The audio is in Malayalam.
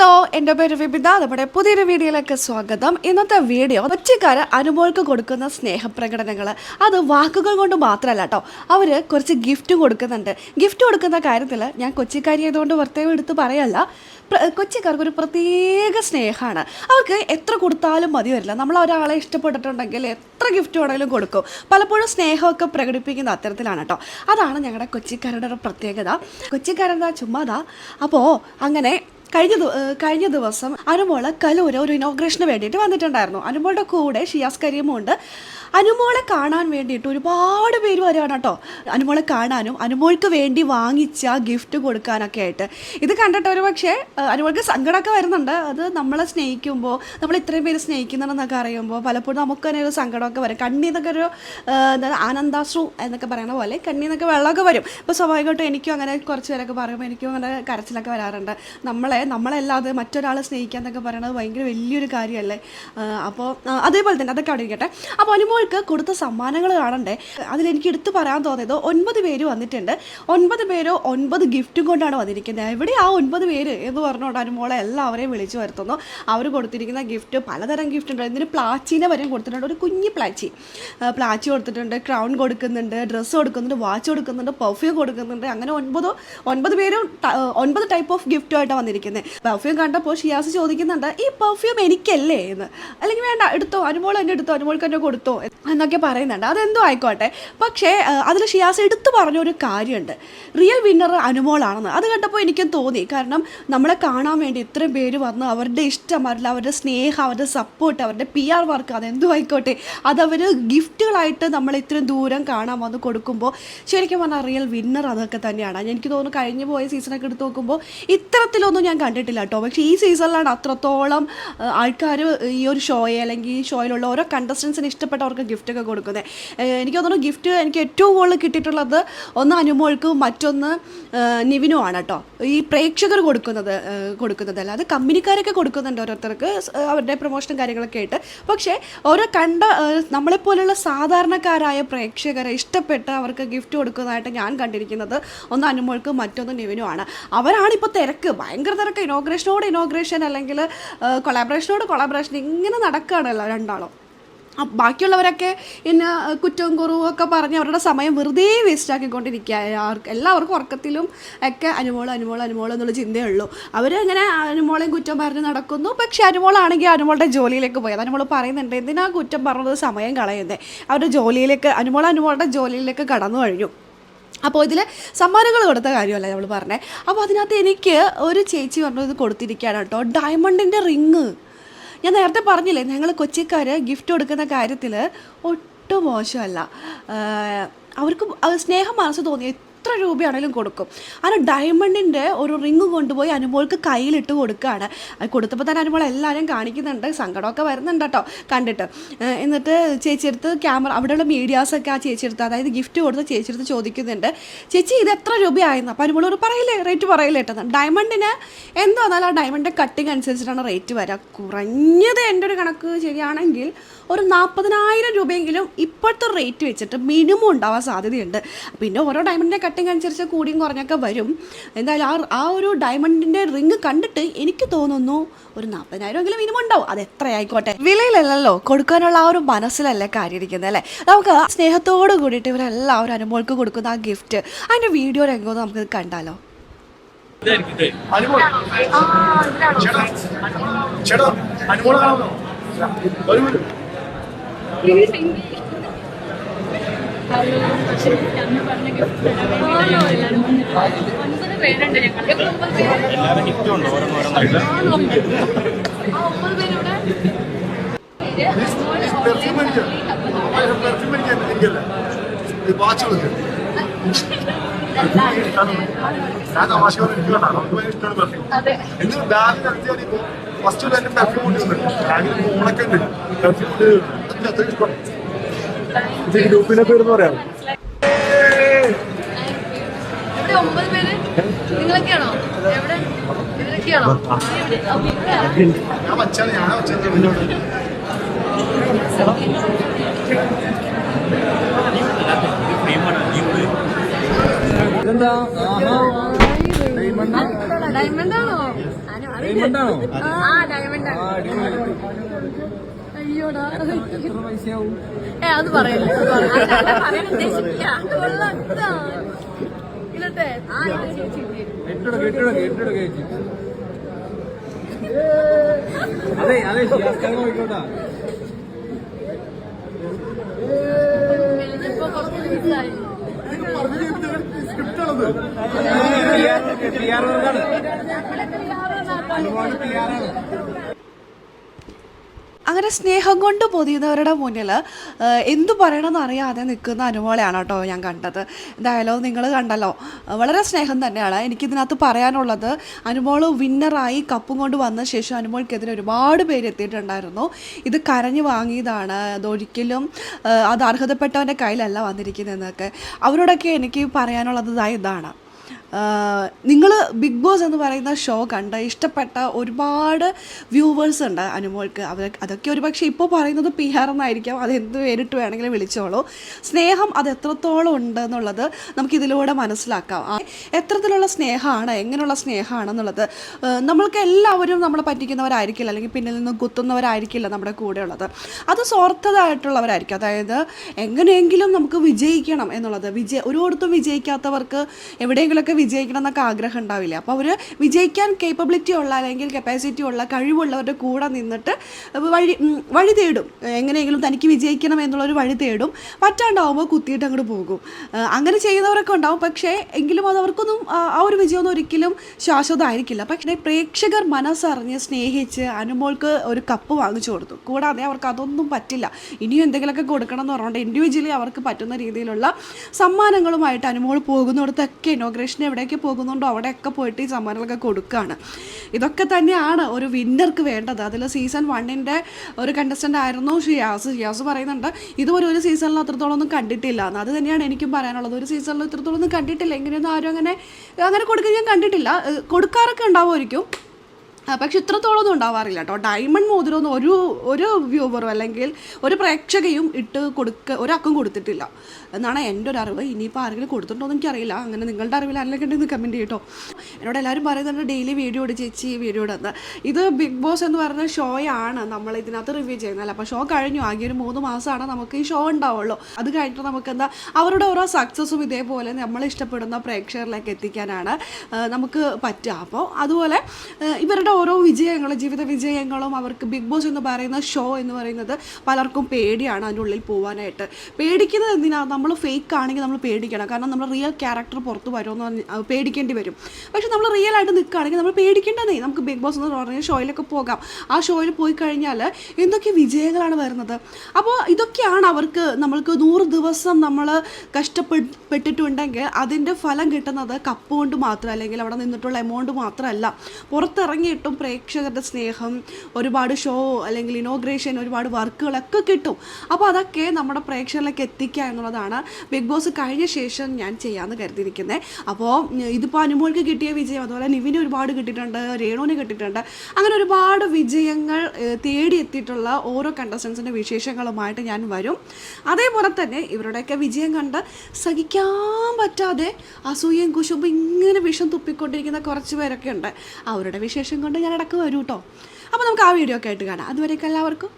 ഹലോ, എൻ്റെ പേര് വിബിത. നമ്മുടെ പുതിയൊരു വീഡിയോയിലേക്ക് സ്വാഗതം. ഇന്നത്തെ വീഡിയോ കൊച്ചിക്കാർ അനുമോൾക്ക് കൊടുക്കുന്ന സ്നേഹപ്രകടനങ്ങൾ, അത് വാക്കുകൾ കൊണ്ട് മാത്രമല്ല കേട്ടോ, അവർ കുറച്ച് ഗിഫ്റ്റ് കൊടുക്കുന്നുണ്ട്. ഗിഫ്റ്റ് കൊടുക്കുന്ന കാര്യത്തിൽ ഞാൻ കൊച്ചിക്കാരിയായതുകൊണ്ട് പ്രത്യേകം എടുത്ത് പറയല്ല. കൊച്ചിക്കാർക്ക് ഒരു പ്രത്യേക സ്നേഹമാണ്. അവർക്ക് എത്ര കൊടുത്താലും മതി വരില്ല. നമ്മൾ ഒരാളെ ഇഷ്ടപ്പെട്ടിട്ടുണ്ടെങ്കിൽ എത്ര ഗിഫ്റ്റ് വേണമെങ്കിലും കൊടുക്കും. പലപ്പോഴും സ്നേഹമൊക്കെ പ്രകടിപ്പിക്കുന്ന അത്തരത്തിലാണ് കേട്ടോ. അതാണ് ഞങ്ങളുടെ കൊച്ചിക്കാരുടെ ഒരു പ്രത്യേകത. കൊച്ചിക്കാരെന്താ ചുമ്മാതാ. അപ്പോൾ അങ്ങനെ കഴിഞ്ഞ ദിവസം അനുമോള് കലൂര് ഒരു ഇനോഗ്രേഷന് വേണ്ടിയിട്ട് വന്നിട്ടുണ്ടായിരുന്നു. അനുമോളുടെ കൂടെ ഷിയാസ് കരീമും ഉണ്ട്. അനുമോളെ കാണാൻ വേണ്ടിയിട്ട് ഒരുപാട് പേര് വരികയാണ് കേട്ടോ. അനുമോളെ കാണാനും അനുമോൾക്ക് വേണ്ടി വാങ്ങിച്ച ഗിഫ്റ്റ് കൊടുക്കാനൊക്കെ ആയിട്ട്. ഇത് കണ്ടിട്ട് ഒരു പക്ഷേ അനുമോൾക്ക് സങ്കടമൊക്കെ വരുന്നുണ്ട്. അത് നമ്മളെ സ്നേഹിക്കുമ്പോൾ, നമ്മൾ ഇത്രയും പേര് സ്നേഹിക്കുന്നുണ്ടെന്നൊക്കെ അറിയുമ്പോൾ പലപ്പോഴും നമുക്ക് തന്നെ ഒരു സങ്കടമൊക്കെ വരും. കണ്ണീന്നൊക്കെ ഒരു ആനന്ദാശ്രു എന്നൊക്കെ പറയുന്ന പോലെ കണ്ണീന്നൊക്കെ വെള്ളമൊക്കെ വരും. ഇപ്പോൾ സ്വാഭാവികമായിട്ടും എനിക്കും അങ്ങനെ കുറച്ച് പേരൊക്കെ പറയുമ്പോൾ എനിക്കും അങ്ങനെ കരച്ചിലൊക്കെ വരാറുണ്ട്. നമ്മളല്ലാതെ മറ്റൊരാളെ സ്നേഹിക്കുക എന്നൊക്കെ പറയുന്നത് ഭയങ്കര വലിയൊരു കാര്യമല്ലേ. അപ്പോൾ അതേപോലെ തന്നെ അതൊക്കെ അവിടെ ഇരിക്കട്ടെ. അപ്പോൾ അനുമോൾക്ക് കൊടുത്ത സമ്മാനങ്ങൾ കാണണ്ടേ. അതിലെനിക്ക് എടുത്ത് പറയാൻ തോന്നിയത് 9 പേര് വന്നിട്ടുണ്ട്. 9 പേരോ 9 ഗിഫ്റ്റും കൊണ്ടാണ് വന്നിരിക്കുന്നത്. എവിടെ ആ 9 പേര് എന്ന് പറഞ്ഞുകൊണ്ട് അനുമോളെ എല്ലാവരെയും വിളിച്ചു വരുത്തുന്നു. അവർ കൊടുത്തിരിക്കുന്ന ഗിഫ്റ്റ് പലതരം ഗിഫ്റ്റ് ഉണ്ട്. ഇതിന് പ്ലാച്ചീനെ വരെയും കൊടുത്തിട്ടുണ്ട്. ഒരു കുഞ്ഞി പ്ലാച്ചി കൊടുത്തിട്ടുണ്ട്, ക്രൗൺ കൊടുക്കുന്നുണ്ട്, ഡ്രസ്സ് കൊടുക്കുന്നുണ്ട്, വാച്ച് കൊടുക്കുന്നുണ്ട്, പെർഫ്യൂം കൊടുക്കുന്നുണ്ട്. അങ്ങനെ 9 പേരും 9 ടൈപ്പ് ഓഫ് ഗിഫ്റ്റുമായിട്ടാണ് വന്നിരിക്കുന്നത്. പെർഫ്യൂം കണ്ടപ്പോൾ ഷിയാസ് ചോദിക്കുന്നുണ്ട്, ഈ പെർഫ്യൂം എനിക്കല്ലേ എന്ന്, അല്ലെങ്കിൽ വേണ്ട എടുത്തോ, അനുമോൾ എന്നെ എടുത്തോ, അനുമോൾക്ക് എന്നെ കൊടുത്തോ എന്നൊക്കെ പറയുന്നുണ്ട്. അതെന്തോ ആയിക്കോട്ടെ. പക്ഷേ അതിൽ ഷിയാസ് എടുത്തു പറഞ്ഞൊരു കാര്യമുണ്ട്, റിയൽ വിന്നർ അനുമോളാണെന്ന്. അത് കണ്ടപ്പോൾ എനിക്കും തോന്നി. കാരണം നമ്മളെ കാണാൻ വേണ്ടി ഇത്രയും പേര് വന്ന് അവരുടെ ഇഷ്ടം, അവരുടെ സ്നേഹം, അവരുടെ സപ്പോർട്ട്, അവരുടെ PR വർക്ക്, അതെന്തോ ആയിക്കോട്ടെ, അതവർ ഗിഫ്റ്റുകളായിട്ട് നമ്മൾ ഇത്രയും ദൂരം കാണാൻ വന്ന് കൊടുക്കുമ്പോൾ ശരിക്കും പറഞ്ഞാൽ റിയൽ വിന്നർ അതൊക്കെ തന്നെയാണ്. എനിക്ക് തോന്നുന്നു കഴിഞ്ഞു പോയ സീസണൊക്കെ എടുത്ത് നോക്കുമ്പോൾ ഇത്തരത്തിലൊന്നും ഞാൻ കണ്ടിട്ടില്ല കേട്ടോ. പക്ഷേ ഈ സീസണിലാണ് അത്രത്തോളം ആൾക്കാർ ഈ ഒരു ഷോയെ അല്ലെങ്കിൽ ഈ ഷോയിലുള്ള ഓരോ കണ്ടസ്റ്റൻസിന് ഇഷ്ടപ്പെട്ടവർക്ക് ഗിഫ്റ്റൊക്കെ കൊടുക്കുന്നത്. എനിക്ക് തോന്നുന്നു ഗിഫ്റ്റ് എനിക്ക് ഏറ്റവും കൂടുതൽ കിട്ടിയിട്ടുള്ളത് ഒന്ന് അനുമോൾക്കും മറ്റൊന്ന് നിവിനും ആണ് കേട്ടോ. ഈ പ്രേക്ഷകർ കൊടുക്കുന്നതല്ല, അത് കമ്പനിക്കാരൊക്കെ കൊടുക്കുന്നുണ്ട് ഓരോരുത്തർക്ക് അവരുടെ പ്രൊമോഷനും കാര്യങ്ങളൊക്കെ ആയിട്ട്. പക്ഷേ ഓരോ നമ്മളെപ്പോലുള്ള സാധാരണക്കാരായ പ്രേക്ഷകരെ ഇഷ്ടപ്പെട്ട് അവർക്ക് ഗിഫ്റ്റ് കൊടുക്കുന്നതായിട്ട് ഞാൻ കണ്ടിരിക്കുന്നത് ഒന്ന് അനുമോൾക്കും മറ്റൊന്ന് നിവിനുമാണ്. അവരാണിപ്പോൾ ഭയങ്കര തിരക്ക്. ഇനോഗ്രേഷൻ അല്ലെങ്കിൽ കൊളാബറേഷൻ ഇങ്ങനെ നടക്കുകയാണല്ലോ രണ്ടാളും. ബാക്കിയുള്ളവരൊക്കെ ഇന്ന് കുറ്റവും കുറവും ഒക്കെ പറഞ്ഞ് അവരുടെ സമയം വെറുതെ വേസ്റ്റ് ആക്കിക്കൊണ്ടിരിക്കുക. എല്ലാവർക്കും ഉറക്കത്തിലും ഒക്കെ അനുമോൾ എന്നുള്ള ചിന്തയേ ഉള്ളൂ. അവരങ്ങനെ അനുമോളെയും കുറ്റം പറഞ്ഞ് നടക്കുന്നു. പക്ഷേ അനുമോളാണെങ്കിൽ അനുമോളുടെ ജോലിയിലേക്ക് പോയത്. അനുമോൾ പറയുന്നുണ്ട്, എന്തിനാ കുറ്റം പറഞ്ഞത്, സമയം കളയുന്നത്. അവരുടെ ജോലിയിലേക്ക് അനുമോളുടെ ജോലിയിലേക്ക് കടന്നു കഴിഞ്ഞു. അപ്പോൾ ഇതിൽ സമ്മാനങ്ങൾ കൊടുത്ത കാര്യമല്ല നമ്മൾ പറഞ്ഞത്. അപ്പോൾ അതിനകത്ത് എനിക്ക് ഒരു ചേച്ചി പറഞ്ഞു ഇത് കൊടുത്തിരിക്കുകയാണ് കേട്ടോ, ഡയമണ്ടിൻ്റെ റിങ്. ഞാൻ നേരത്തെ പറഞ്ഞില്ലേ, ഞങ്ങൾ കൊച്ചിക്കാർ ഗിഫ്റ്റ് കൊടുക്കുന്ന കാര്യത്തിൽ ഒട്ടും മോശമല്ല. അവർക്ക് സ്നേഹം മനസ്സ് തോന്നി എത്ര രൂപയാണെങ്കിലും കൊടുക്കും. അങ്ങനെ ഡയമണ്ടിൻ്റെ ഒരു റിങ് കൊണ്ടുപോയി അനുമോൾക്ക് കയ്യിലിട്ട് കൊടുക്കുകയാണ്. അത് കൊടുത്തപ്പോൾ തന്നെ അനുമോൾ എല്ലാവരും കാണിക്കുന്നുണ്ട്, സങ്കടമൊക്കെ വരുന്നുണ്ട് കേട്ടോ കണ്ടിട്ട്. എന്നിട്ട് ചേച്ചിയെടുത്ത് അവിടെയുള്ള മീഡിയാസൊക്കെ ആ ചേച്ചിയെടുത്ത്, അതായത് ഗിഫ്റ്റ് കൊടുത്ത് ചേച്ചിയെടുത്ത് ചോദിക്കുന്നുണ്ട്, ചേച്ചി ഇത് എത്ര രൂപയായിരുന്നു. അപ്പോൾ അനുമോൾ റേറ്റ് പറയില്ലേ കേട്ടോ. ഡയമണ്ടിന് എന്തോ വന്നാലും ആ ഡയമണ്ടിൻ്റെ കട്ടിങ് അനുസരിച്ചിട്ടാണ് റേറ്റ് വരിക. കുറഞ്ഞത് എൻ്റെ ഒരു കണക്ക് ശരിയാണെങ്കിൽ ഒരു 40,000 രൂപയെങ്കിലും ഇപ്പോഴത്തെ റേറ്റ് വെച്ചിട്ട് മിനിമം ഉണ്ടാവാൻ സാധ്യതയുണ്ട്. പിന്നെ ഓരോ ഡയമണ്ടിൻ്റെ കട്ടിങ് അനുസരിച്ച് കൂടിയും കുറഞ്ഞൊക്കെ വരും. എന്തായാലും ആ ഒരു ഡയമണ്ടിൻ്റെ റിങ് കണ്ടിട്ട് എനിക്ക് തോന്നുന്നു ഒരു 40,000 എങ്കിലും മിനിമം ഉണ്ടാവും. അത് എത്രയായിക്കോട്ടെ, വിലയിലല്ലല്ലോ, കൊടുക്കാനുള്ള ആ ഒരു മനസ്സിലല്ലേ കാര്യം ഇരിക്കുന്നത് അല്ലേ. നമുക്ക് സ്നേഹത്തോട് കൂടിയിട്ട് ഇവരെല്ലാവരും അനുമോൾക്ക് കൊടുക്കുന്ന ആ ഗിഫ്റ്റ്, അതിൻ്റെ വീഡിയോ രംഗം നമുക്കിത് കണ്ടാലോ. ഗ്രൂപ്പിനെ പേരെന്ന് പറയാം. നിങ്ങളൊക്കെയാണോ? എവിടെ ഇതിലൊക്കെയാണോ? ഇതെന്താ? ഡയമണ്ട് ആണോ? അയ്യോടാ അത് പറയല്ലേ ഇല്ലട്ടെ ഇപ്പൊ കുറച്ച് ദിവസമായി അങ്ങനെ സ്നേഹം കൊണ്ട് പൊതിയുന്നവരുടെ മുന്നിൽ എന്തു പറയണമെന്ന് അറിയാതെ നിൽക്കുന്ന അനുമോളെയാണ് കേട്ടോ ഞാൻ കണ്ടത്. എന്തായാലും നിങ്ങൾ കണ്ടല്ലോ, വളരെ സ്നേഹം തന്നെയാണ്. എനിക്കിതിനകത്ത് പറയാനുള്ളത്, അനുമോൾ വിന്നറായി കപ്പും കൊണ്ട് വന്ന ശേഷം അനുമോൾക്കെതിരെ ഒരുപാട് പേര് എത്തിയിട്ടുണ്ടായിരുന്നു. ഇത് കരഞ്ഞു വാങ്ങിയതാണ്, അതൊരിക്കലും അത് അർഹതപ്പെട്ടവൻ്റെ കയ്യിലല്ല വന്നിരിക്കുന്നതെന്നൊക്കെ. അവരോടൊക്കെ എനിക്ക് പറയാനുള്ളത് ഇതാണ്. നിങ്ങൾ ബിഗ് ബോസ് എന്ന് പറയുന്ന ഷോ കണ്ട് ഇഷ്ടപ്പെട്ട ഒരുപാട് വ്യൂവേഴ്സ് ഉണ്ട് അനുമോൾക്ക്. അതൊക്കെ ഒരു പക്ഷേ ഇപ്പോൾ പറയുന്നത് PR എന്നായിരിക്കാം, അത് എന്ത് പേരിട്ട് വേണമെങ്കിലും വിളിച്ചോളൂ. സ്നേഹം അത് എത്രത്തോളം ഉണ്ട് എന്നുള്ളത് നമുക്കിതിലൂടെ മനസ്സിലാക്കാം. എത്രത്തിലുള്ള സ്നേഹമാണ്, എങ്ങനെയുള്ള സ്നേഹമാണെന്നുള്ളത്. നമ്മൾക്ക് എല്ലാവരും നമ്മളെ പറ്റിക്കുന്നവരായിരിക്കില്ല, അല്ലെങ്കിൽ പിന്നിൽ നിന്ന് കുത്തുന്നവരായിരിക്കില്ല നമ്മുടെ കൂടെ ഉള്ളത്. അത് സ്വാർത്ഥമായിട്ടുള്ളവരായിരിക്കും. അതായത് എങ്ങനെയെങ്കിലും നമുക്ക് വിജയിക്കണം എന്നുള്ളത്. ഒരിടത്തും വിജയിക്കാത്തവർക്ക് എവിടെയെങ്കിലുമൊക്കെ വിജയിക്കണം എന്നൊക്കെ ആഗ്രഹം ഉണ്ടാവില്ല. അപ്പോൾ അവർ വിജയിക്കാൻ കേപ്പബിലിറ്റി ഉള്ള അല്ലെങ്കിൽ കപ്പാസിറ്റി ഉള്ള കഴിവുള്ളവരുടെ കൂടെ നിന്നിട്ട് വഴി തേടും. എങ്ങനെയെങ്കിലും തനിക്ക് വിജയിക്കണം എന്നുള്ളൊരു വഴി തേടും. പറ്റാണ്ടാവുമ്പോൾ കുത്തിയിട്ട് അങ്ങോട്ട് പോകും. അങ്ങനെ ചെയ്യുന്നവരൊക്കെ ഉണ്ടാവും. പക്ഷേ എങ്കിലും അവർക്കൊന്നും ആ ഒരു വിജയമൊന്നും ഒരിക്കലും ശാശ്വതമായിരിക്കില്ല. പക്ഷേ പ്രേക്ഷകർ മനസ്സറിഞ്ഞ് സ്നേഹിച്ച് അനുമോൾക്ക് ഒരു കപ്പ് വാങ്ങിച്ചു കൊടുത്തു. കൂടാതെ അവർക്ക് അതൊന്നും പറ്റില്ല, ഇനിയും എന്തെങ്കിലുമൊക്കെ കൊടുക്കണം എന്ന് പറഞ്ഞുകൊണ്ട് ഇൻഡിവിജ്വലി അവർക്ക് പറ്റുന്ന രീതിയിലുള്ള സമ്മാനങ്ങളുമായിട്ട് അനുമോൾ പോകുന്നിടത്തൊക്കെ ഇനോഗ്രേഷൻ എവിടേക്ക് പോകുന്നുണ്ടോ അവിടെയൊക്കെ പോയിട്ട് ഈ സമ്മാനങ്ങളൊക്കെ കൊടുക്കുകയാണ്. ഇതൊക്കെ തന്നെയാണ് ഒരു വിന്നർക്ക് വേണ്ടത്. അതിൽ സീസൺ 1 ഒരു കണ്ടസ്റ്റൻ്റ് ആയിരുന്നു ഷിയാസ് പറയുന്നുണ്ട്, ഇതുപോലെ ഒരു സീസണിൽ അത്രത്തോളം ഒന്നും കണ്ടിട്ടില്ല എന്ന്. അത് തന്നെയാണ് എനിക്കും പറയാനുള്ളത്. ഒരു സീസണിൽ ഇത്രത്തോളം ഒന്നും കണ്ടിട്ടില്ല, എങ്ങനെയൊന്നും ആരും അങ്ങനെ കൊടുക്കാൻ ഞാൻ കണ്ടിട്ടില്ല. കൊടുക്കാറൊക്കെ ഉണ്ടാവുമായിരിക്കും, പക്ഷെ ഇത്രത്തോളം ഒന്നും ഉണ്ടാവാറില്ല കേട്ടോ. ഡയമണ്ട് മോതിരമൊന്നും ഒരു വ്യൂവറും അല്ലെങ്കിൽ ഒരു പ്രേക്ഷകയും ഒരാൾക്കും കൊടുത്തിട്ടില്ല എന്നാണ് എൻ്റെ ഒരു അറിവ്. ഇനിയിപ്പോൾ ആരെങ്കിലും കൊടുത്തിട്ടുണ്ടോ എന്ന് എനിക്കറിയില്ല. അങ്ങനെ നിങ്ങളുടെ അറിവിൽ ആരെങ്കിലും ഉണ്ടെങ്കിൽ കമൻറ്റ് ചെയ്യട്ടോ. എന്നോട് എല്ലാവരും പറയുന്നുണ്ട് ഡെയിലി വീഡിയോ ഇട് ചേച്ചി, വീഡിയോ ഇടുന്നത്. ഇത് ബിഗ് ബോസ് എന്ന് പറയുന്ന ഷോയാണ് നമ്മൾ ഇതിനകത്ത് റിവ്യൂ ചെയ്യുന്നത്. അപ്പോൾ ഷോ കഴിഞ്ഞു, ആകെ ഒരു 3 മാസമാണ് നമുക്ക് ഈ ഷോ ഉണ്ടാവുള്ളൂ. അത് കഴിഞ്ഞിട്ട് നമുക്ക് അവരുടെ ഓരോ സക്സസ്സും ഇതേപോലെ നമ്മൾ ഇഷ്ടപ്പെടുന്ന പ്രേക്ഷകരിലേക്ക് എത്തിക്കാനാണ് നമുക്ക് പറ്റുക. അപ്പോൾ അതുപോലെ ഇവരുടെ ഓരോ ജീവിത വിജയങ്ങളും അവർക്ക് ബിഗ് ബോസ് എന്ന് പറയുന്ന ഷോ എന്ന് പറയുന്നത് പലർക്കും പേടിയാണ് അതിൻ്റെ ഉള്ളിൽ പോകാനായിട്ട്. പേടിക്കുന്നത് എന്തിനാണ്? നമ്മൾ ഫേക്ക് ആണെങ്കിൽ നമ്മൾ പേടിക്കണം, കാരണം നമ്മൾ റിയൽ ക്യാരക്ടർ പുറത്ത് വരുമെന്ന് പേടിക്കേണ്ടി വരും. പക്ഷെ നമ്മൾ റിയൽ ആയിട്ട് നിൽക്കുകയാണെങ്കിൽ നമ്മൾ പേടിക്കേണ്ടതേ. നമുക്ക് ബിഗ് ബോസ് എന്ന് പറഞ്ഞ ഷോയിലൊക്കെ പോകാം. ആ ഷോയിൽ പോയി കഴിഞ്ഞാൽ എന്തൊക്കെ വിജയങ്ങളാണ് വരുന്നത്. അപ്പോൾ ഇതൊക്കെയാണ് നമ്മൾക്ക് 100 ദിവസം നമ്മൾ കഷ്ടപ്പെട്ടിട്ടുണ്ടെങ്കിൽ അതിൻ്റെ ഫലം കിട്ടുന്നത് കപ്പ് കൊണ്ട് മാത്രം, അല്ലെങ്കിൽ അവിടെ നിന്നിട്ടുള്ള എമൗണ്ട് മാത്രമല്ല. പുറത്തിറങ്ങിയിട്ടും പ്രേക്ഷകരുടെ സ്നേഹം, ഒരുപാട് ഷോ അല്ലെങ്കിൽ ഇനോഗ്രേഷൻ, ഒരുപാട് വർക്കുകളൊക്കെ കിട്ടും. അപ്പോൾ അതൊക്കെ നമ്മുടെ പ്രേക്ഷകരിലേക്ക് എത്തിക്കുക എന്നുള്ളതാണ് ബിഗ് ബോസ് കഴിഞ്ഞ ശേഷം ഞാൻ ചെയ്യാമെന്ന് കരുതിയിരിക്കുന്നത്. അപ്പോൾ ഇതിപ്പോൾ അനുമോൾക്ക് കിട്ടിയ വിജയം, അതുപോലെ നിവിന് ഒരുപാട് കിട്ടിയിട്ടുണ്ട്, രേണുവിന് കിട്ടിയിട്ടുണ്ട്. അങ്ങനെ ഒരുപാട് വിജയങ്ങൾ തേടിയെത്തിയിട്ടുള്ള ഓരോ കണ്ടസ്റ്റൻസിൻ്റെ വിശേഷങ്ങളുമായിട്ട് ഞാൻ വരും. അതേപോലെ തന്നെ ഇവരുടെയൊക്കെ വിജയം കണ്ട് സഹിക്കാൻ പറ്റാതെ അസൂയയും കുശുമ്പും ഇങ്ങനെ വിഷം തുപ്പിക്കൊണ്ടിരിക്കുന്ന കുറച്ച് പേരൊക്കെ ഉണ്ട്. അവരുടെ വിശേഷം കൊണ്ട് ഞാൻ ഇടയ്ക്ക് വരും കേട്ടോ. അപ്പോൾ നമുക്ക് ആ വീഡിയോ ഒക്കെ ആയിട്ട് കാണാം. അതുവരേക്കും എല്ലാവർക്കും